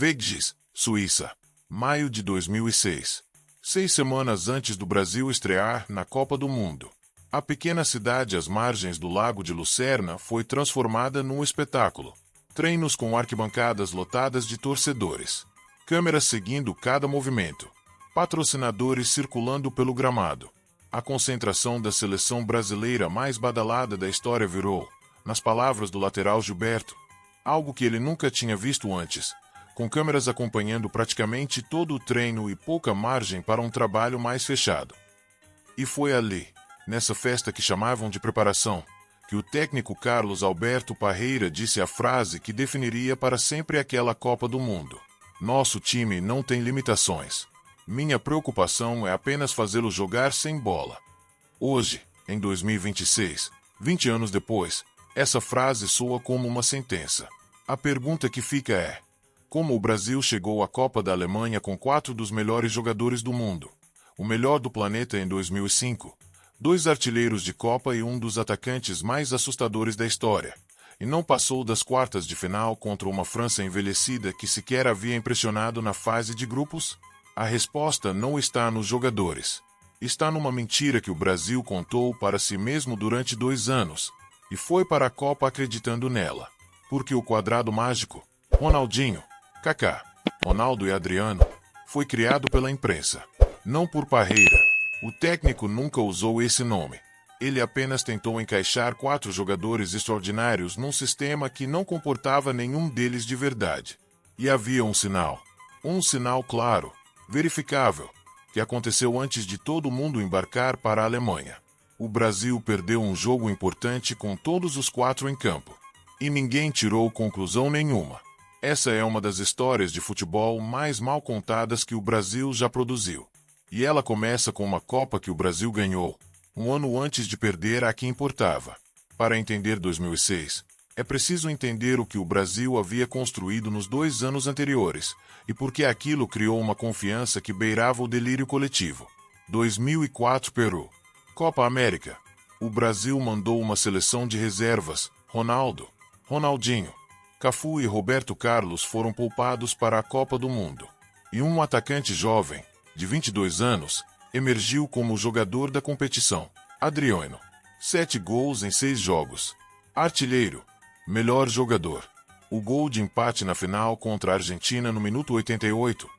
Vegas, Suíça. Maio de 2006. 6 semanas antes do Brasil estrear na Copa do Mundo. A pequena cidade às margens do Lago de Lucerna foi transformada num espetáculo. Treinos com arquibancadas lotadas de torcedores. Câmeras seguindo cada movimento. Patrocinadores circulando pelo gramado. A concentração da seleção brasileira mais badalada da história virou, nas palavras do lateral Gilberto, algo que ele nunca tinha visto antes, com câmeras acompanhando praticamente todo o treino e pouca margem para um trabalho mais fechado. E foi ali, nessa festa que chamavam de preparação, que o técnico Carlos Alberto Parreira disse a frase que definiria para sempre aquela Copa do Mundo. Nosso time não tem limitações. Minha preocupação é apenas fazê-lo jogar sem bola. Hoje, em 2026, 20 anos depois, essa frase soa como uma sentença. A pergunta que fica é: como o Brasil chegou à Copa da Alemanha com 4 dos melhores jogadores do mundo, o melhor do planeta em 2005, 2 artilheiros de Copa e um dos atacantes mais assustadores da história, e não passou das quartas de final contra uma França envelhecida que sequer havia impressionado na fase de grupos? A resposta não está nos jogadores. Está numa mentira que o Brasil contou para si mesmo durante 2 anos, e foi para a Copa acreditando nela. Porque o quadrado mágico, Ronaldinho, Kaká, Ronaldo e Adriano, foi criado pela imprensa, não por Parreira. O técnico nunca usou esse nome. Ele apenas tentou encaixar 4 jogadores extraordinários num sistema que não comportava nenhum deles de verdade. E havia um sinal claro, verificável, que aconteceu antes de todo mundo embarcar para a Alemanha. O Brasil perdeu um jogo importante com todos os 4 em campo. E ninguém tirou conclusão nenhuma. Essa é uma das histórias de futebol mais mal contadas que o Brasil já produziu. E ela começa com uma Copa que o Brasil ganhou, um ano antes de perder a que importava. Para entender 2006, é preciso entender o que o Brasil havia construído nos 2 anos anteriores, e porque aquilo criou uma confiança que beirava o delírio coletivo. 2004 Peru. Copa América. O Brasil mandou uma seleção de reservas. Ronaldo, Ronaldinho, Cafu e Roberto Carlos foram poupados para a Copa do Mundo. E um atacante jovem, de 22 anos, emergiu como jogador da competição. Adriano. 7 gols em 6 jogos. Artilheiro. Melhor jogador. O gol de empate na final contra a Argentina no minuto 88,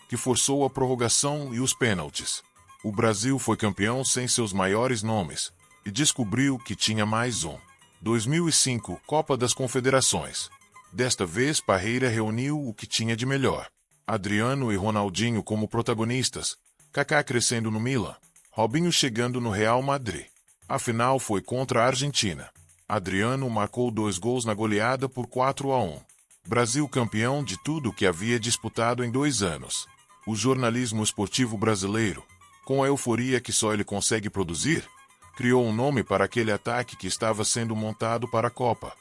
que forçou a prorrogação e os pênaltis. O Brasil foi campeão sem seus maiores nomes, e descobriu que tinha mais um. 2005 Copa das Confederações. Desta vez Parreira reuniu o que tinha de melhor. Adriano e Ronaldinho como protagonistas, Kaká crescendo no Milan, Robinho chegando no Real Madrid. A final foi contra a Argentina. Adriano marcou 2 gols na goleada por 4-1. Brasil campeão de tudo que havia disputado em 2 anos. O jornalismo esportivo brasileiro, com a euforia que só ele consegue produzir, criou um nome para aquele ataque que estava sendo montado para a Copa.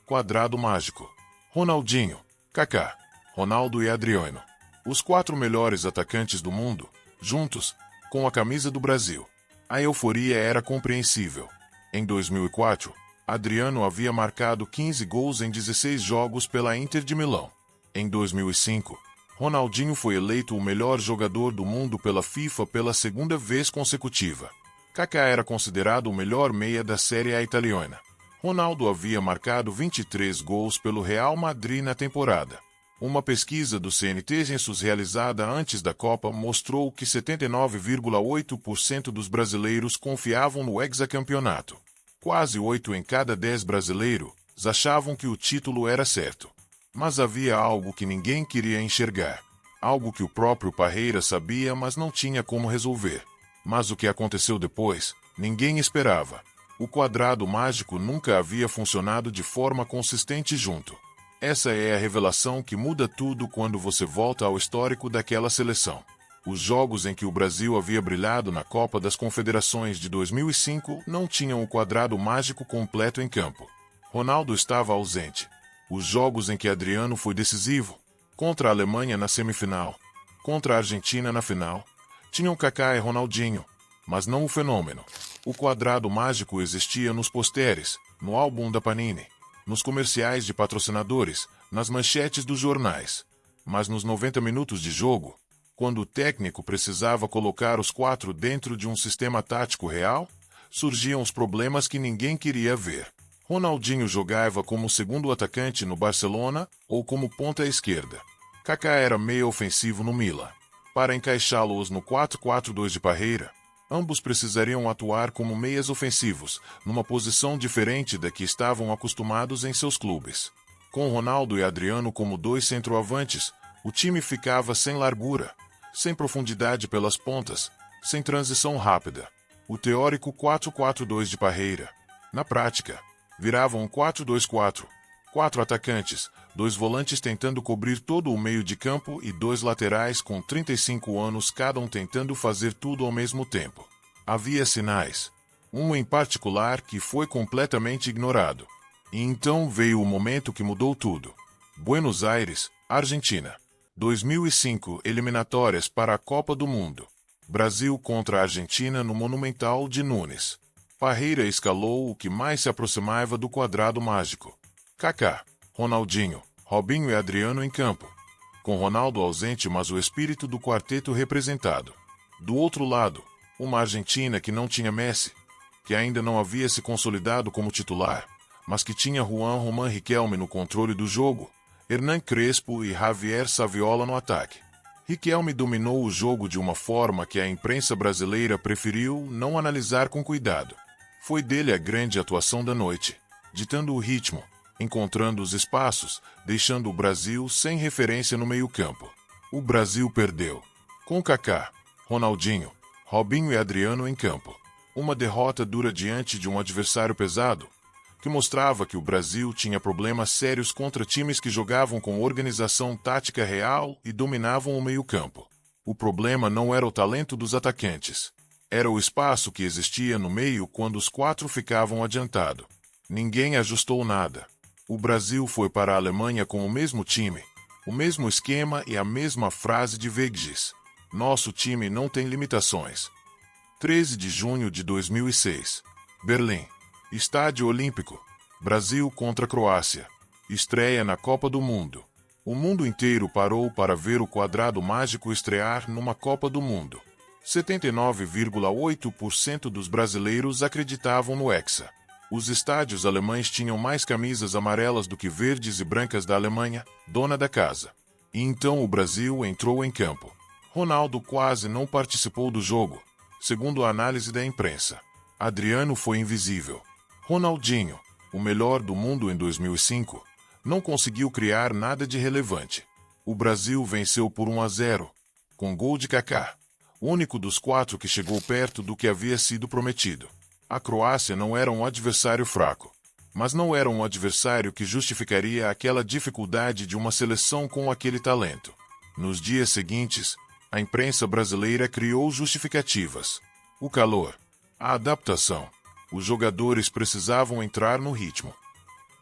Quadrado mágico. Ronaldinho, Kaká, Ronaldo e Adriano. Os 4 melhores atacantes do mundo, juntos, com a camisa do Brasil. A euforia era compreensível. Em 2004, Adriano havia marcado 15 gols em 16 jogos pela Inter de Milão. Em 2005, Ronaldinho foi eleito o melhor jogador do mundo pela FIFA pela 2ª vez consecutiva. Kaká era considerado o melhor meia da Série A italiana. Ronaldo havia marcado 23 gols pelo Real Madrid na temporada. Uma pesquisa do CNT Census realizada antes da Copa mostrou que 79,8% dos brasileiros confiavam no hexacampeonato. Quase 8 em cada 10 brasileiros achavam que o título era certo. Mas havia algo que ninguém queria enxergar. Algo que o próprio Parreira sabia, mas não tinha como resolver. Mas o que aconteceu depois, ninguém esperava. O quadrado mágico nunca havia funcionado de forma consistente junto. Essa é a revelação que muda tudo quando você volta ao histórico daquela seleção. Os jogos em que o Brasil havia brilhado na Copa das Confederações de 2005 não tinham o quadrado mágico completo em campo. Ronaldo estava ausente. Os jogos em que Adriano foi decisivo, contra a Alemanha na semifinal, contra a Argentina na final, tinham Kaká e Ronaldinho, mas não o fenômeno. O quadrado mágico existia nos posteres, no álbum da Panini, nos comerciais de patrocinadores, nas manchetes dos jornais. Mas nos 90 minutos de jogo, quando o técnico precisava colocar os 4 dentro de um sistema tático real, surgiam os problemas que ninguém queria ver. Ronaldinho jogava como segundo atacante no Barcelona ou como ponta esquerda. Kaká era meio ofensivo no Milan. Para encaixá-los no 4-4-2 de Parreira, ambos precisariam atuar como meias ofensivos, numa posição diferente da que estavam acostumados em seus clubes. Com Ronaldo e Adriano como 2 centroavantes, o time ficava sem largura, sem profundidade pelas pontas, sem transição rápida. O teórico 4-4-2 de Parreira, na prática, virava um 4-2-4. 4 atacantes, 2 volantes tentando cobrir todo o meio de campo e 2 laterais com 35 anos cada um tentando fazer tudo ao mesmo tempo. Havia sinais. Um em particular que foi completamente ignorado. E então veio o momento que mudou tudo. Buenos Aires, Argentina. 2005 eliminatórias para a Copa do Mundo. Brasil contra a Argentina no Monumental de Nunes. Parreira escalou o que mais se aproximava do quadrado mágico. Kaká, Ronaldinho, Robinho e Adriano em campo. Com Ronaldo ausente, mas o espírito do quarteto representado. Do outro lado, uma Argentina que não tinha Messi, que ainda não havia se consolidado como titular, mas que tinha Juan Román Riquelme no controle do jogo, Hernán Crespo e Javier Saviola no ataque. Riquelme dominou o jogo de uma forma que a imprensa brasileira preferiu não analisar com cuidado. Foi dele a grande atuação da noite, ditando o ritmo, encontrando os espaços, deixando o Brasil sem referência no meio-campo. O Brasil perdeu. Com Kaká, Ronaldinho, Robinho e Adriano em campo. Uma derrota dura diante de um adversário pesado, que mostrava que o Brasil tinha problemas sérios contra times que jogavam com organização tática real e dominavam o meio-campo. O problema não era o talento dos atacantes. Era o espaço que existia no meio quando os 4 ficavam adiantados. Ninguém ajustou nada. O Brasil foi para a Alemanha com o mesmo time, o mesmo esquema e a mesma frase de Weghis: nosso time não tem limitações. 13 de junho de 2006. Berlim. Estádio Olímpico. Brasil contra Croácia. Estreia na Copa do Mundo. O mundo inteiro parou para ver o quadrado mágico estrear numa Copa do Mundo. 79,8% dos brasileiros acreditavam no Hexa. Os estádios alemães tinham mais camisas amarelas do que verdes e brancas da Alemanha, dona da casa. E então o Brasil entrou em campo. Ronaldo quase não participou do jogo, segundo a análise da imprensa. Adriano foi invisível. Ronaldinho, o melhor do mundo em 2005, não conseguiu criar nada de relevante. O Brasil venceu por 1-0, com gol de Kaká, o único dos 4 que chegou perto do que havia sido prometido. A Croácia não era um adversário fraco, mas não era um adversário que justificaria aquela dificuldade de uma seleção com aquele talento. Nos dias seguintes, a imprensa brasileira criou justificativas. O calor, a adaptação, os jogadores precisavam entrar no ritmo.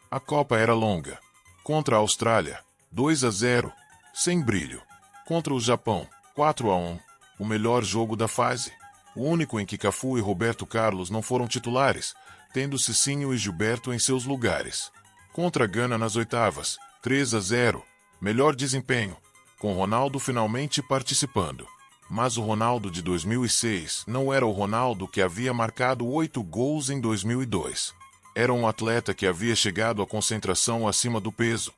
A Copa era longa. Contra a Austrália, 2-0, sem brilho. Contra o Japão, 4-1, o melhor jogo da fase. O único em que Cafu e Roberto Carlos não foram titulares, tendo Cicinho e Gilberto em seus lugares. Contra a Gana nas oitavas, 3-0, melhor desempenho, com Ronaldo finalmente participando. Mas o Ronaldo de 2006 não era o Ronaldo que havia marcado 8 gols em 2002. Era um atleta que havia chegado à concentração acima do peso,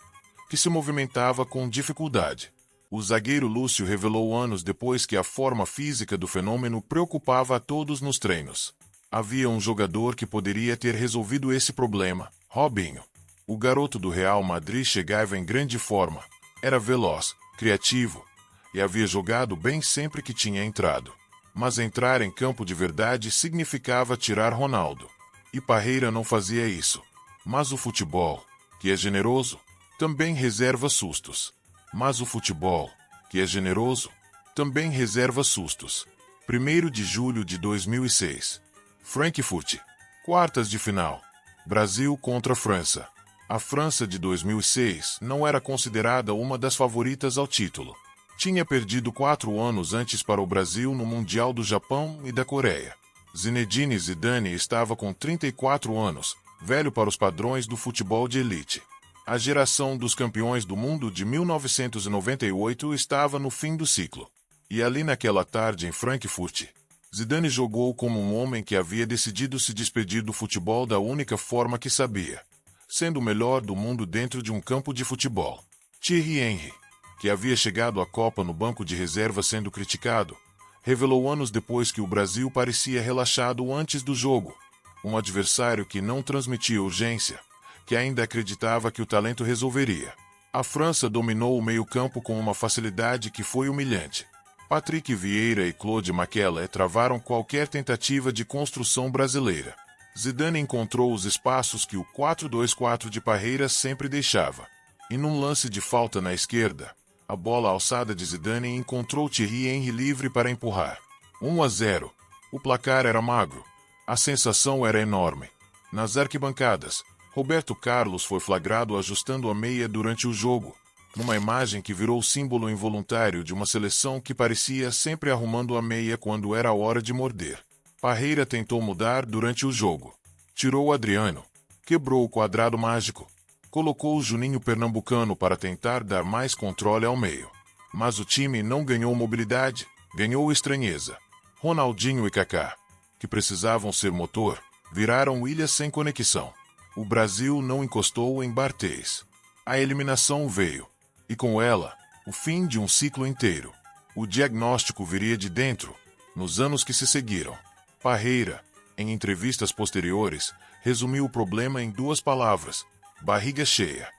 que se movimentava com dificuldade. O zagueiro Lúcio revelou anos depois que a forma física do fenômeno preocupava a todos nos treinos. Havia um jogador que poderia ter resolvido esse problema, Robinho. O garoto do Real Madrid chegava em grande forma. Era veloz, criativo, e havia jogado bem sempre que tinha entrado. Mas entrar em campo de verdade significava tirar Ronaldo. E Parreira não fazia isso. Mas o futebol, que é generoso, também reserva sustos. Mas o futebol, que é generoso, também reserva sustos. 1º de julho de 2006. Frankfurt. Quartas de final. Brasil contra França. A França de 2006 não era considerada uma das favoritas ao título. Tinha perdido 4 anos antes para o Brasil no Mundial do Japão e da Coreia. Zinedine Zidane estava com 34 anos, velho para os padrões do futebol de elite. A geração dos campeões do mundo de 1998 estava no fim do ciclo. E ali naquela tarde em Frankfurt, Zidane jogou como um homem que havia decidido se despedir do futebol da única forma que sabia, sendo o melhor do mundo dentro de um campo de futebol. Thierry Henry, que havia chegado à Copa no banco de reserva sendo criticado, revelou anos depois que o Brasil parecia relaxado antes do jogo, um adversário que não transmitia urgência, que ainda acreditava que o talento resolveria. A França dominou o meio-campo com uma facilidade que foi humilhante. Patrick Vieira e Claude Makélélé travaram qualquer tentativa de construção brasileira. Zidane encontrou os espaços que o 4-2-4 de Parreira sempre deixava. E num lance de falta na esquerda, a bola alçada de Zidane encontrou Thierry Henry livre para empurrar. 1-0. O placar era magro. A sensação era enorme. Nas arquibancadas, Roberto Carlos foi flagrado ajustando a meia durante o jogo, numa imagem que virou símbolo involuntário de uma seleção que parecia sempre arrumando a meia quando era a hora de morder. Parreira tentou mudar durante o jogo. Tirou Adriano, quebrou o quadrado mágico, colocou o Juninho Pernambucano para tentar dar mais controle ao meio. Mas o time não ganhou mobilidade, ganhou estranheza. Ronaldinho e Kaká, que precisavam ser motor, viraram ilhas sem conexão. O Brasil não encostou em Barthez. A eliminação veio. E com ela, o fim de um ciclo inteiro. O diagnóstico viria de dentro, nos anos que se seguiram. Parreira, em entrevistas posteriores, resumiu o problema em 2 palavras: barriga cheia.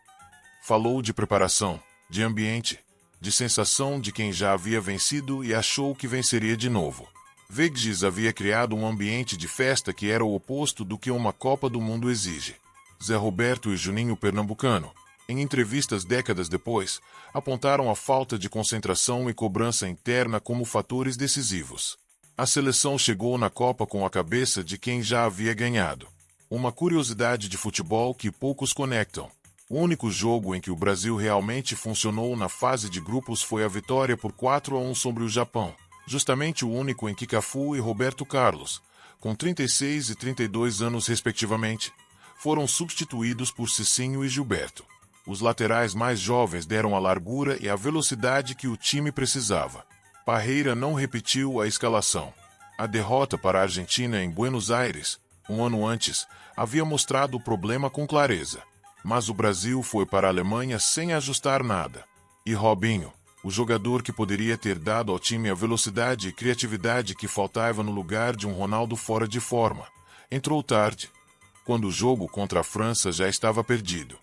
Falou de preparação, de ambiente, de sensação de quem já havia vencido e achou que venceria de novo. Vegas havia criado um ambiente de festa que era o oposto do que uma Copa do Mundo exige. Zé Roberto e Juninho Pernambucano, em entrevistas décadas depois, apontaram a falta de concentração e cobrança interna como fatores decisivos. A seleção chegou na Copa com a cabeça de quem já havia ganhado. Uma curiosidade de futebol que poucos conectam. O único jogo em que o Brasil realmente funcionou na fase de grupos foi a vitória por 4-1 sobre o Japão, justamente o único em que Cafu e Roberto Carlos, com 36 e 32 anos respectivamente, foram substituídos por Cicinho e Gilberto. Os laterais mais jovens deram a largura e a velocidade que o time precisava. Parreira não repetiu a escalação. A derrota para a Argentina em Buenos Aires, um ano antes, havia mostrado o problema com clareza. Mas o Brasil foi para a Alemanha sem ajustar nada. E Robinho, o jogador que poderia ter dado ao time a velocidade e criatividade que faltava no lugar de um Ronaldo fora de forma, entrou tarde, quando o jogo contra a França já estava perdido.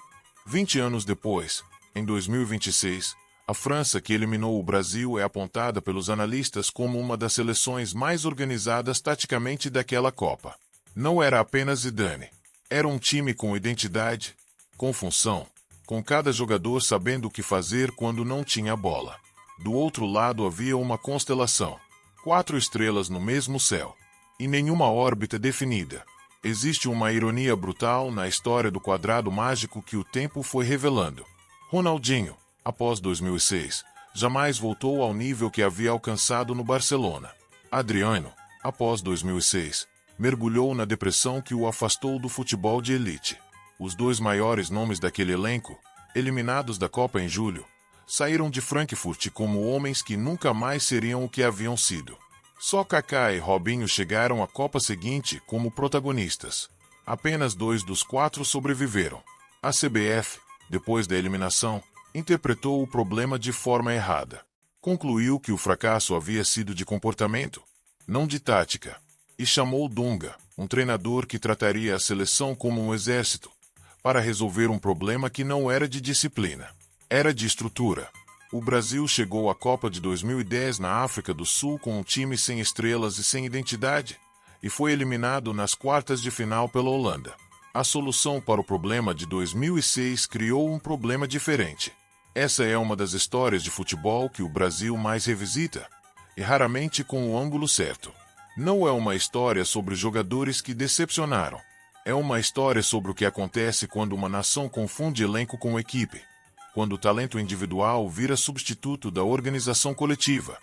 20 anos depois, em 2026, a França que eliminou o Brasil é apontada pelos analistas como uma das seleções mais organizadas taticamente daquela Copa. Não era apenas Zidane. Era um time com identidade, com função, com cada jogador sabendo o que fazer quando não tinha a bola. Do outro lado havia uma constelação. 4 estrelas no mesmo céu. E nenhuma órbita definida. Existe uma ironia brutal na história do quadrado mágico que o tempo foi revelando. Ronaldinho, após 2006, jamais voltou ao nível que havia alcançado no Barcelona. Adriano, após 2006, mergulhou na depressão que o afastou do futebol de elite. Os 2 maiores nomes daquele elenco, eliminados da Copa em julho, saíram de Frankfurt como homens que nunca mais seriam o que haviam sido. Só Kaká e Robinho chegaram à Copa seguinte como protagonistas. Apenas 2 dos 4 sobreviveram. A CBF, depois da eliminação, interpretou o problema de forma errada. Concluiu que o fracasso havia sido de comportamento, não de tática, e chamou Dunga, um treinador que trataria a seleção como um exército, para resolver um problema que não era de disciplina, era de estrutura. O Brasil chegou à Copa de 2010 na África do Sul com um time sem estrelas e sem identidade, e foi eliminado nas quartas de final pela Holanda. A solução para o problema de 2006 criou um problema diferente. Essa é uma das histórias de futebol que o Brasil mais revisita, e raramente com o ângulo certo. Não é uma história sobre jogadores que decepcionaram. É uma história sobre o que acontece quando uma nação confunde elenco com equipe. Quando o talento individual vira substituto da organização coletiva.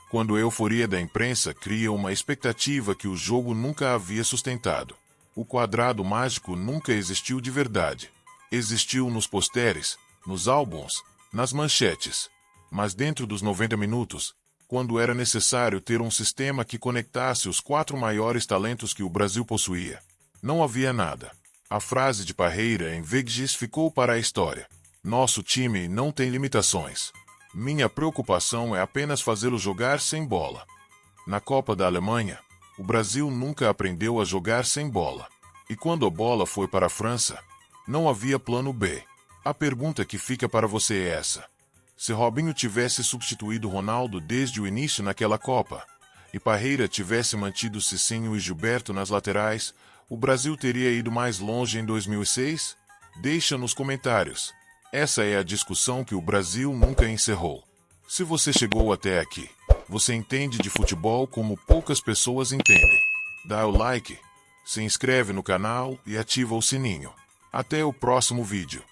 Quando a euforia da imprensa cria uma expectativa que o jogo nunca havia sustentado. O quadrado mágico nunca existiu de verdade. Existiu nos posteres, nos álbuns, nas manchetes. Mas dentro dos 90 minutos, quando era necessário ter um sistema que conectasse os 4 maiores talentos que o Brasil possuía, não havia nada. A frase de Parreira em Vegas ficou para a história. Nosso time não tem limitações. Minha preocupação é apenas fazê-lo jogar sem bola. Na Copa da Alemanha, o Brasil nunca aprendeu a jogar sem bola. E quando a bola foi para a França, não havia plano B. A pergunta que fica para você é essa. Se Robinho tivesse substituído Ronaldo desde o início naquela Copa, e Parreira tivesse mantido Cicinho e Gilberto nas laterais, o Brasil teria ido mais longe em 2006? Deixa nos comentários. Essa é a discussão que o Brasil nunca encerrou. Se você chegou até aqui, você entende de futebol como poucas pessoas entendem. Dá o like, se inscreve no canal e ativa o sininho. Até o próximo vídeo.